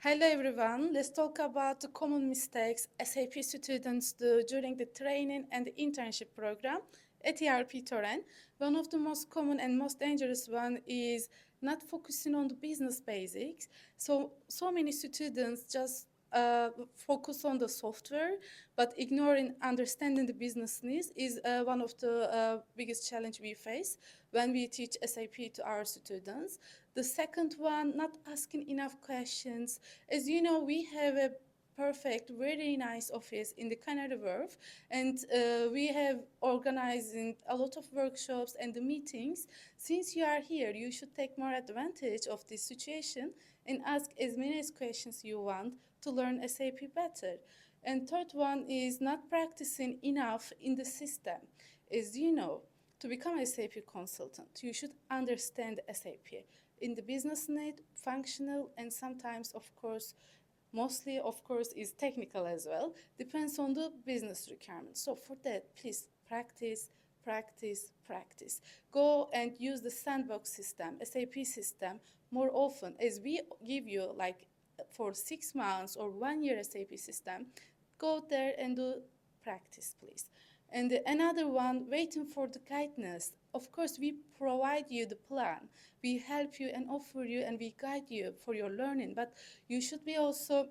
Hello everyone, let's talk about the common mistakes SAP students do during the training and the internship program at Erptoren. One of the most common and most dangerous one is not focusing on the business basics. So many students just focus on the software, but ignoring understanding the business needs is one of the biggest challenge we face when we teach SAP to our students. The second one, not asking enough questions. As you know, we have a perfect, very nice office in the Canary Wharf, and we have organizing a lot of workshops and the meetings. Since you are here, you should take more advantage of this situation and ask as many questions you want to learn SAP better. And third one is not practicing enough in the system. As you know, to become a SAP consultant, you should understand SAP in the business need, functional, and sometimes, of course, mostly, of course, is technical as well. Depends on the business requirements. So for that, please practice, practice, practice. Go and use the sandbox system, SAP system, more often, as we give you like for 6 months or 1 year SAP system. Go there and do practice, please. And another one, waiting for the guidance. Of course, we provide you the plan. We help you and offer you and we guide you for your learning. But you should be also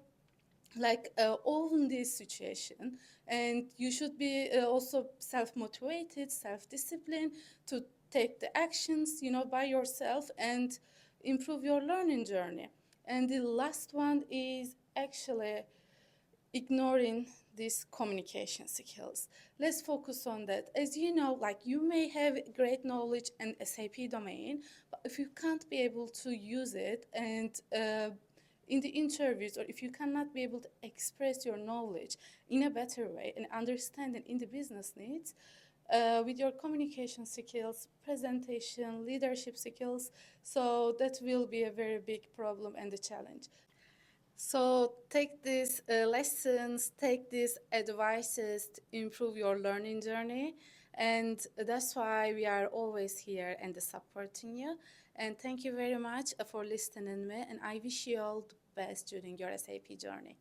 like own this situation, and you should be also self-motivated, self-disciplined to take the actions, by yourself and improve your learning journey. And the last one is actually ignoring these communication skills. Let's focus on that. As you know, like you may have great knowledge in SAP domain, but if you can't be able to use it and in the interviews, or if you cannot be able to express your knowledge in a better way and understanding in the business needs, with your communication skills, presentation, leadership skills, so that will be a very big problem and a challenge. So take these lessons, take these advices to improve your learning journey. And that's why we are always here and supporting you. And thank you very much for listening to me. And I wish you all the best during your SAP journey.